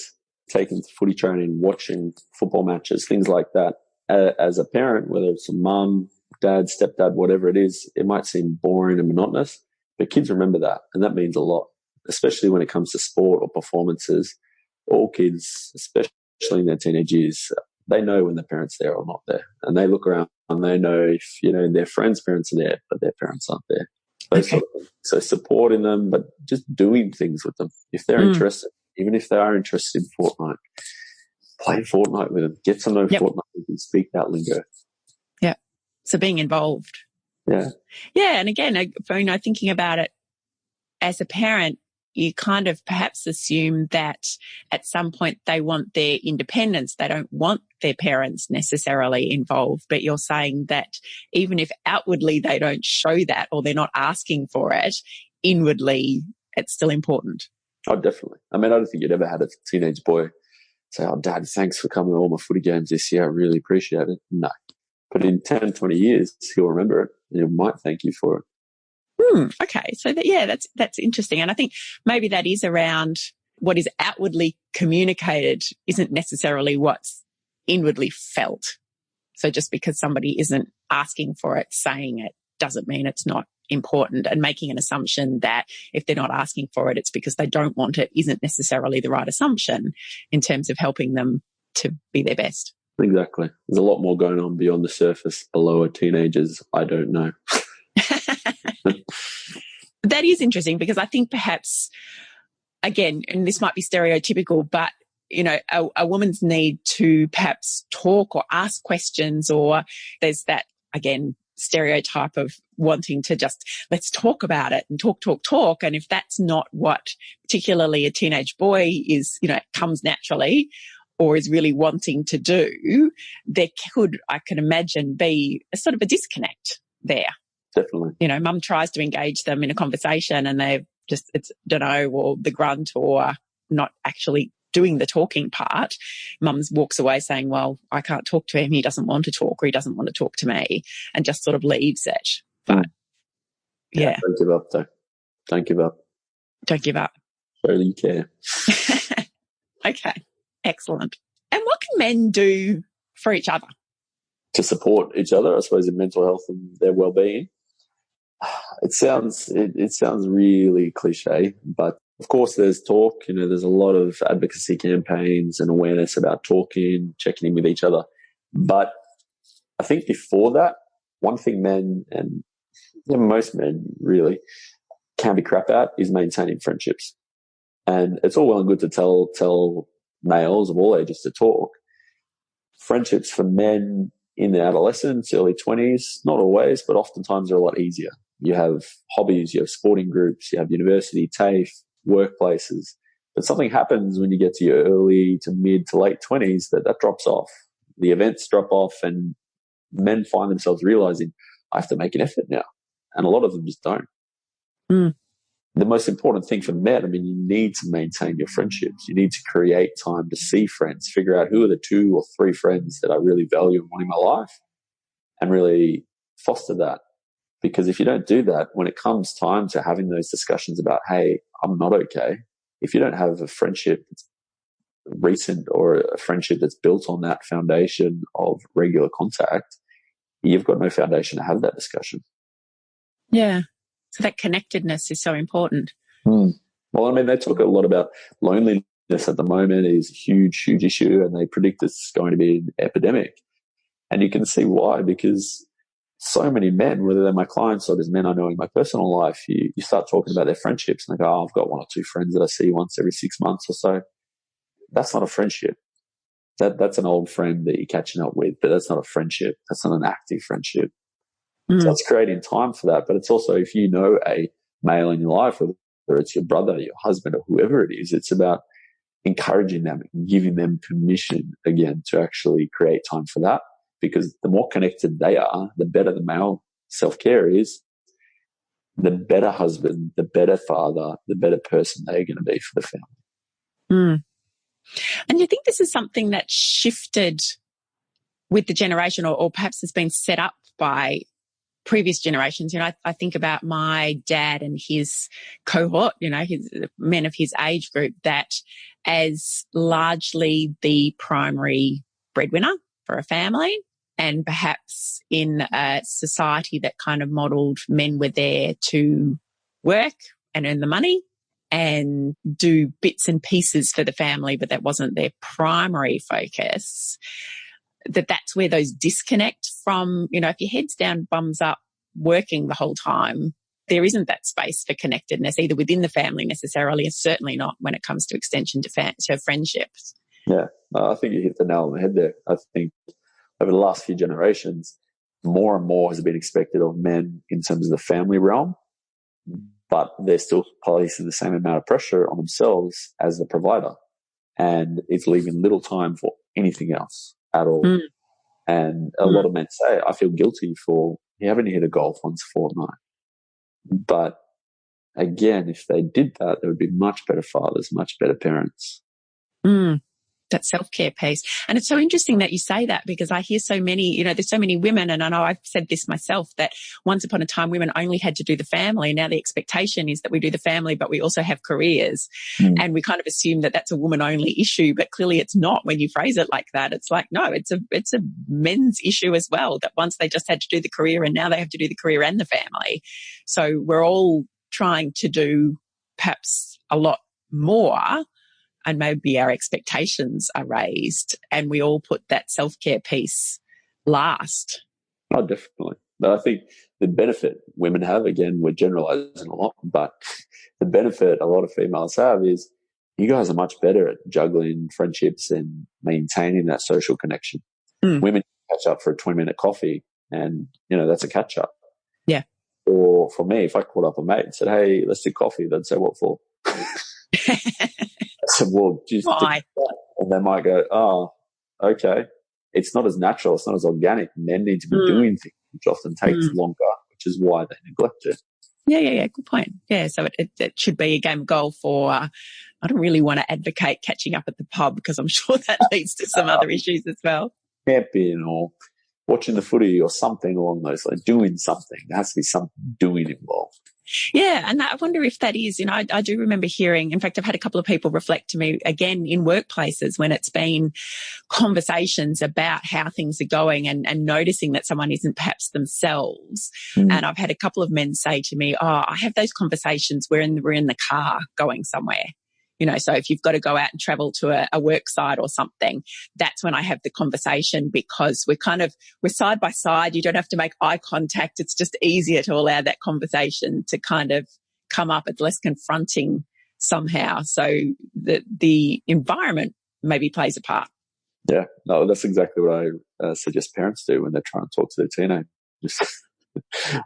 taking footy training, watching football matches, things like that. As a parent, whether it's a mum, dad, stepdad, whatever it is, it might seem boring and monotonous, but kids remember that, and that means a lot, especially when it comes to sport or performances. All kids, especially in their teenage years, they know when their parents are there or not there, and they look around and they know if their friends' parents are there, but their parents aren't there. Those sort of things. So supporting them, but just doing things with them if they're interested. Even if they are interested in Fortnite, play Fortnite with them. Get to know Fortnite. You can speak that lingo. Yeah. So being involved. Yeah. Yeah. And again, thinking about it as a parent, you kind of perhaps assume that at some point they want their independence. They don't want their parents necessarily involved, but you're saying that even if outwardly they don't show that or they're not asking for it, inwardly it's still important. Oh, definitely. I mean, I don't think you'd ever had a teenage boy say, oh, Dad, thanks for coming to all my footy games this year. I really appreciate it. No. But in 10, 20 years, he'll remember it and he might thank you for it. Okay. So that's interesting. And I think maybe that is around what is outwardly communicated isn't necessarily what's inwardly felt. So just because somebody isn't asking for it, saying it, doesn't mean it's not important, and making an assumption that if they're not asking for it, it's because they don't want it isn't necessarily the right assumption in terms of helping them to be their best. Exactly. There's a lot more going on beyond the surface below a teenager's I don't know. That is interesting because I think perhaps, again, and this might be stereotypical, but a woman's need to perhaps talk or ask questions, or there's that, again, stereotype of wanting to just, let's talk about it and talk. And if that's not what particularly a teenage boy is, comes naturally or is really wanting to do, there could, I can imagine, be a sort of a disconnect there. Definitely. Mum tries to engage them in a conversation and they've just, or the grunt or not actually doing the talking part. Mum walks away saying, well, I can't talk to him. He doesn't want to talk, or he doesn't want to talk to me, and just sort of leaves it. But yeah. Don't give up though. Don't give up. Don't give up. Show that you care. Okay. Excellent. And what can men do for each other? To support each other, I suppose, in mental health and their well-being. It sounds really cliche, but of course there's talk, there's a lot of advocacy campaigns and awareness about talking, checking in with each other. But I think before that, one thing men and most men really can be crap at is maintaining friendships. And it's all well and good to tell males of all ages to talk. Friendships for men in their adolescence, early 20s, not always, but oftentimes they're a lot easier. You have hobbies, you have sporting groups, you have university, TAFE, workplaces. But something happens when you get to your early to mid to late 20s that drops off. The events drop off and men find themselves realizing, I have to make an effort now. And a lot of them just don't. Mm. The most important thing for men, you need to maintain your friendships. You need to create time to see friends, figure out who are the 2 or 3 friends that I really value and want in my life, and really foster that. Because if you don't do that, when it comes time to having those discussions about, hey, I'm not okay, if you don't have a friendship that's recent or a friendship that's built on that foundation of regular contact, you've got no foundation to have that discussion. Yeah. So that connectedness is so important. Mm. Well, they talk a lot about loneliness at the moment is a huge, huge issue, and they predict it's going to be an epidemic. And you can see why, because so many men, whether they're my clients or there's men I know in my personal life, you start talking about their friendships and they go, I've got 1 or 2 friends that I see once every 6 months or so. That's not a friendship. That's an old friend that you're catching up with, but that's not a friendship. That's not an active friendship. So it's creating time for that. But it's also, if you know a male in your life, whether it's your brother, your husband, or whoever it is, it's about encouraging them, giving them permission again to actually create time for that. Because the more connected they are, the better the male self-care is, the better husband, the better father, the better person they're going to be for the family. Mm. And you think this is something that shifted with the generation or perhaps has been set up by previous generations? I think about my dad and his cohort, his men of his age group, that as largely the primary breadwinner for a family. And perhaps in a society that kind of modelled men were there to work and earn the money and do bits and pieces for the family, but that wasn't their primary focus, that's where those disconnect from, if your head's down, bums up, working the whole time, there isn't that space for connectedness either within the family necessarily, and certainly not when it comes to extension to friendships. Yeah, I think you hit the nail on the head there. I think over the last few generations, more and more has been expected of men in terms of the family realm, but they're still placing the same amount of pressure on themselves as the provider. And it's leaving little time for anything else at all. Mm. And a lot of men say, I feel guilty for having to hit a golf once a fortnight. But again, if they did that, they would be much better fathers, much better parents. Mm. That self-care piece. And it's so interesting that you say that, because I hear so many, there's so many women, and I know I've said this myself, that once upon a time women only had to do the family. Now the expectation is that we do the family, but we also have careers. And we kind of assume that that's a woman-only issue, but clearly it's not when you phrase it like that. It's like, no, it's a men's issue as well, that once they just had to do the career and now they have to do the career and the family. So we're all trying to do perhaps a lot more, and maybe our expectations are raised and we all put that self-care piece last. Oh, definitely. But I think the benefit women have, again, we're generalizing a lot, but the benefit a lot of females have is you guys are much better at juggling friendships and maintaining that social connection. Women catch up for a 20-minute coffee, and, that's a catch up. Yeah. Or for me, if I called up a mate and said, hey, let's do coffee, they'd say, what for? I said, well, just Why? and they might go, oh, okay. It's not as natural. It's not as organic. Men need to be doing things, which often takes longer, which is why they neglect it. Yeah. Good point. Yeah. So it should be a game goal for, I don't really want to advocate catching up at the pub because I'm sure that leads to some other issues as well. Camping or watching the footy or something along those lines, doing something. There has to be some doing involved. Yeah. And I wonder if that is, I do remember hearing, in fact, I've had a couple of people reflect to me again in workplaces when it's been conversations about how things are going and noticing that someone isn't perhaps themselves. And I've had a couple of men say to me, I have those conversations we're in the car going somewhere. So if you've got to go out and travel to a work site or something, that's when I have the conversation because we're side by side. You don't have to make eye contact. It's just easier to allow that conversation to kind of come up. It's less confronting somehow. So the environment maybe plays a part. Yeah, no, that's exactly what I suggest parents do when they're trying to talk to their teenager. Just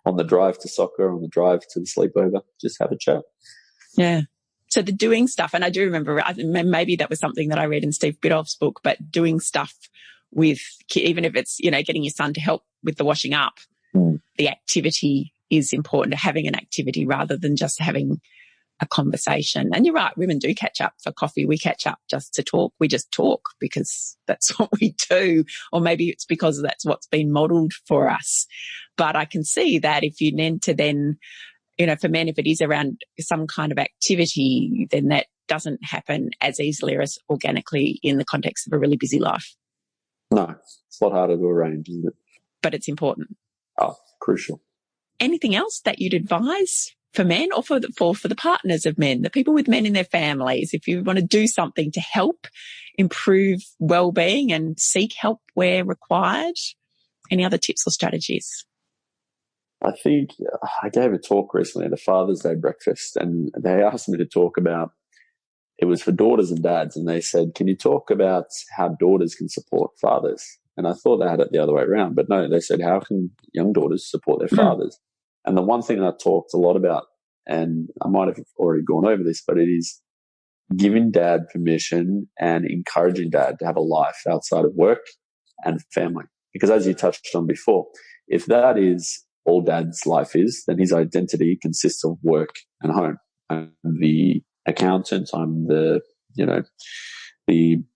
on the drive to soccer, on the drive to the sleepover, just have a chat. Yeah. So the doing stuff, and I do remember, maybe that was something that I read in Steve Biddulph's book, but doing stuff with, even if it's, getting your son to help with the washing up, the activity is important, to having an activity rather than just having a conversation. And you're right, women do catch up for coffee. We catch up just to talk. We just talk because that's what we do. Or maybe it's because that's what's been modelled for us. But I can see that if you need to then, for men, if it is around some kind of activity, then that doesn't happen as easily or as organically in the context of a really busy life. No, it's a lot harder to arrange, isn't it? But it's important. Oh, crucial. Anything else that you'd advise for men or for the partners of men, the people with men in their families, if you want to do something to help improve well-being and seek help where required? Any other tips or strategies? I think I gave a talk recently at a Father's Day breakfast, and they asked me to talk about, it was for daughters and dads, and they said, can you talk about how daughters can support fathers? And I thought they had it the other way around, but no, they said, how can young daughters support their fathers? And the one thing I talked a lot about, and I might have already gone over this, but it is giving dad permission and encouraging dad to have a life outside of work and family. Because as you touched on before, if that is all dad's life is, then his identity consists of work and home. I'm the accountant, I'm the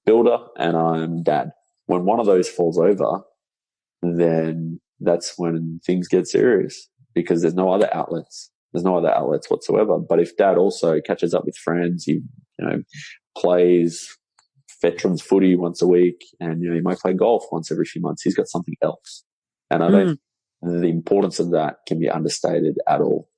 builder, and I'm dad. When one of those falls over, then that's when things get serious because there's no other outlets. There's no other outlets whatsoever. But if dad also catches up with friends, he, plays veterans footy once a week and, he might play golf once every few months, he's got something else. And I don't the importance of that can be understated at all.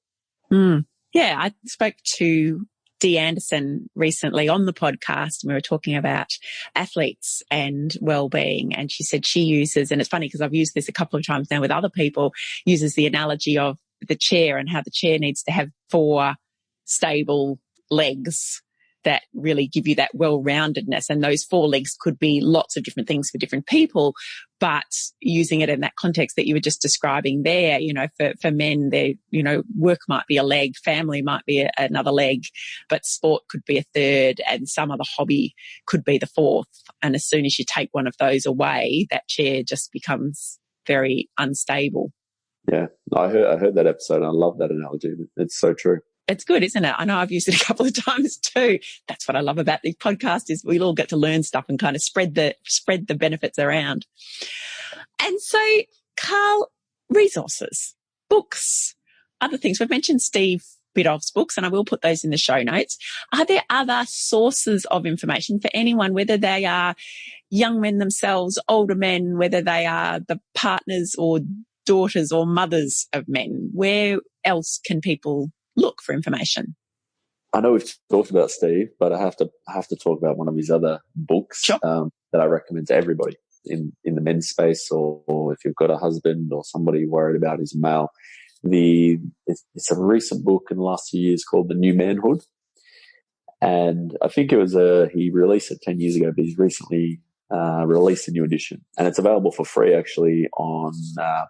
Yeah, I spoke to Dee Anderson recently on the podcast, and we were talking about athletes and well-being, and she said she uses, and it's funny because I've used this a couple of times now with other people, uses the analogy of the chair and how the chair needs to have 4 stable legs that really give you that well-roundedness. And those 4 legs could be lots of different things for different people, but using it in that context that you were just describing there, for men, work might be a leg, family might be another leg, but sport could be a third and some other hobby could be the 4th. And as soon as you take one of those away, that chair just becomes very unstable. Yeah, I heard that episode and I love that analogy. It's so true. It's good, isn't it? I know I've used it a couple of times too. That's what I love about the podcast is we'll all get to learn stuff and kind of spread the benefits around. And so, Carl, resources, books, other things. We've mentioned Steve Biddulph's books, and I will put those in the show notes. Are there other sources of information for anyone, whether they are young men themselves, older men, whether they are the partners or daughters or mothers of men? Where else can people look for information? I know we've talked about Steve, but I have to talk about one of his other books. Sure. That I recommend to everybody in the men's space, or if you've got a husband or somebody worried about his male. It's a recent book in the last few years called The New Manhood, and I think it was he released it 10 years ago, but he's recently released a new edition. And it's available for free, actually, on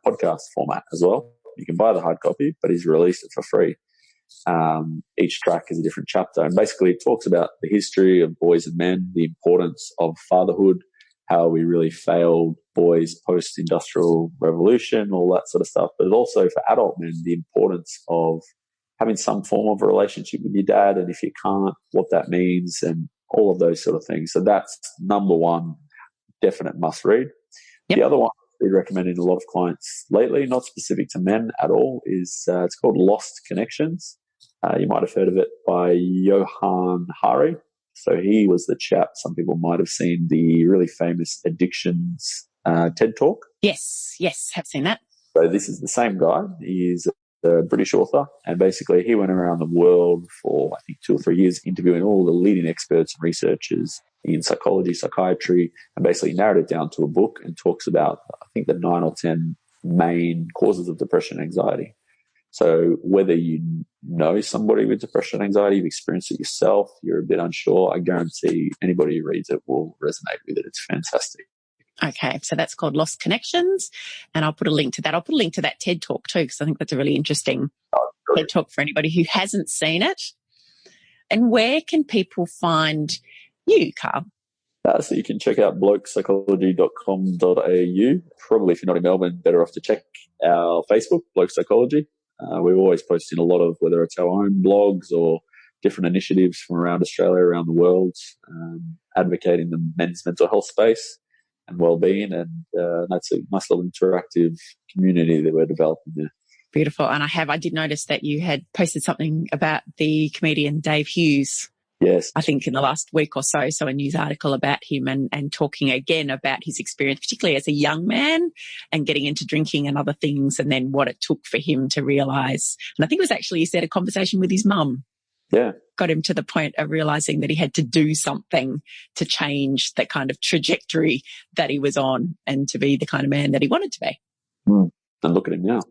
podcast format as well. You can buy the hard copy, but he's released it for free. Each track is a different chapter. And basically it talks about the history of boys and men, the importance of fatherhood, how we really failed boys post-industrial revolution, all that sort of stuff. But also for adult men, the importance of having some form of a relationship with your dad. And if you can't, what that means and all of those sort of things. So that's number one, definite must read. Yep. The other one we've recommended a lot of clients lately, not specific to men at all, is it's called Lost Connections. You might have heard of it by Johann Hari. So he was the chap, some people might have seen the really famous Addictions TED Talk. Yes, have seen that. So this is the same guy. He's a British author, and basically he went around the world for, I think, 2 or 3 years interviewing all the leading experts and researchers in psychology, psychiatry, and basically narrowed it down to a book and talks about, I think, the 9 or 10 main causes of depression and anxiety. So whether you know somebody with depression and anxiety, you've experienced it yourself, you're a bit unsure, I guarantee anybody who reads it will resonate with it. It's fantastic. Okay, so that's called Lost Connections, and I'll put a link to that. I'll put a link to that TED Talk too, because I think that's a really interesting TED Talk for anybody who hasn't seen it. And where can people find you, Carl? So you can check out blokespsychology.com.au. Probably if you're not in Melbourne, better off to check our Facebook, Blokes Psychology. We're always posting a lot of, whether it's our own blogs or different initiatives from around Australia, around the world, advocating the men's mental health space and well-being. And that's a nice little interactive community that we're developing there. Beautiful. And I did notice that you had posted something about the comedian Dave Hughes. Yes. I think in the last week or so, a news article about him and talking again about his experience, particularly as a young man and getting into drinking and other things, and then what it took for him to realise. And I think it was actually, he said, a conversation with his mum. Yeah. Got him to the point of realising that he had to do something to change that kind of trajectory that he was on and to be the kind of man that he wanted to be. And look at him now.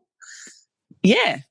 Yeah.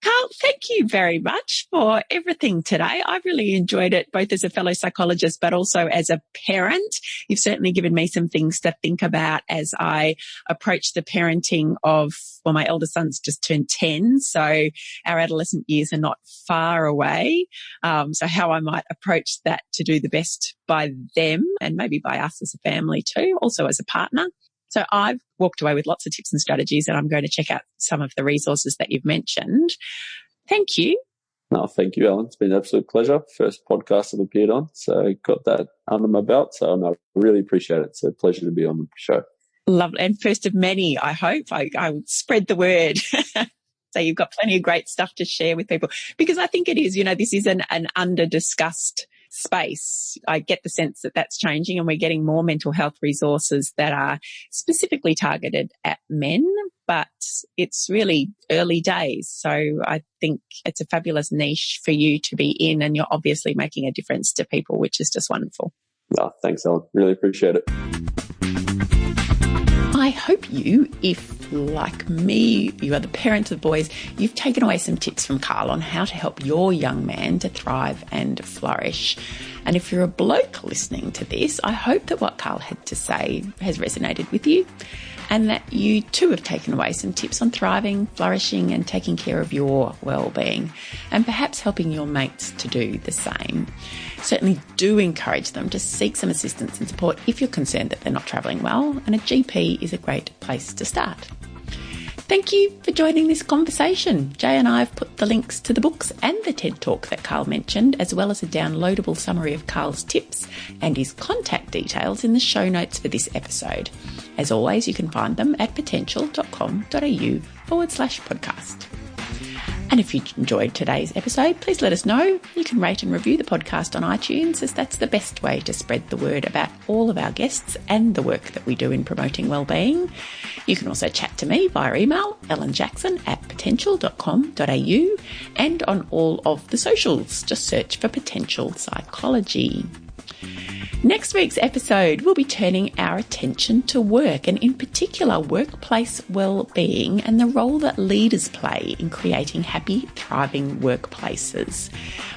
Carl, thank you very much for everything today. I've really enjoyed it, both as a fellow psychologist, but also as a parent. You've certainly given me some things to think about as I approach the parenting of, well, my eldest son's just turned 10, so our adolescent years are not far away. So how I might approach that to do the best by them and maybe by us as a family too, also as a partner. So I've walked away with lots of tips and strategies, and I'm going to check out some of the resources that you've mentioned. Thank you. No, thank you, Ellen. It's been an absolute pleasure. First podcast I've appeared on, so got that under my belt. So I really appreciate it. It's a pleasure to be on the show. Lovely. And first of many, I hope. I spread the word. So you've got plenty of great stuff to share with people, because I think it is, this is an under-discussed space. I get the sense that that's changing, and we're getting more mental health resources that are specifically targeted at men, but it's really early days. So I think it's a fabulous niche for you to be in, and you're obviously making a difference to people, which is just wonderful. Oh, thanks, Ellen. Really appreciate it. I hope you, if like me, you are the parent of boys, you've taken away some tips from Carl on how to help your young man to thrive and flourish. And if you're a bloke listening to this, I hope that what Carl had to say has resonated with you, and that you too have taken away some tips on thriving, flourishing and taking care of your well-being, and perhaps helping your mates to do the same. Certainly do encourage them to seek some assistance and support if you're concerned that they're not travelling well, and a GP is a great place to start. Thank you for joining this conversation. Jay and I have put the links to the books and the TED Talk that Carl mentioned, as well as a downloadable summary of Carl's tips and his contact details in the show notes for this episode. As always, you can find them at potential.com.au/podcast. And if you enjoyed today's episode, please let us know. You can rate and review the podcast on iTunes, as that's the best way to spread the word about all of our guests and the work that we do in promoting wellbeing. You can also chat to me via email, ellenjackson@potential.com.au, and on all of the socials. Just search for Potential Psychology. Next week's episode, we'll be turning our attention to work and in particular workplace well-being and the role that leaders play in creating happy, thriving workplaces.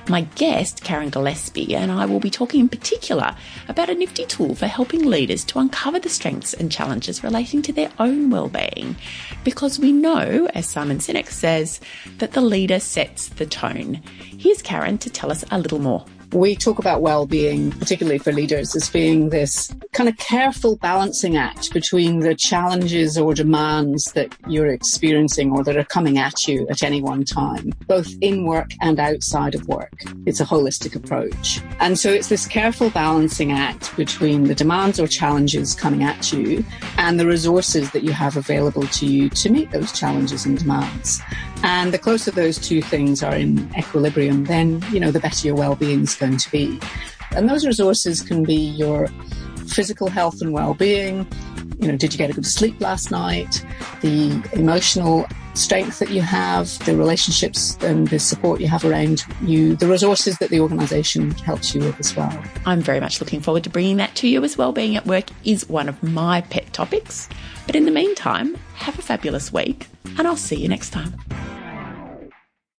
My guest, Karen Gillespie, and I will be talking in particular about a nifty tool for helping leaders to uncover the strengths and challenges relating to their own well-being. Because we know, as Simon Sinek says, that the leader sets the tone. Here's Karen to tell us a little more. We talk about well-being, particularly for leaders, as being this kind of careful balancing act between the challenges or demands that you're experiencing or that are coming at you at any one time, both in work and outside of work. It's a holistic approach. And so it's this careful balancing act between the demands or challenges coming at you and the resources that you have available to you to meet those challenges and demands. And the closer those two things are in equilibrium, then, the better your well-being is going to be. And those resources can be your physical health and well-being. Did you get a good sleep last night? The emotional strength that you have, the relationships and the support you have around you, the resources that the organisation helps you with as well. I'm very much looking forward to bringing that to you, as well-being at work is one of my pet topics. But in the meantime, have a fabulous week and I'll see you next time.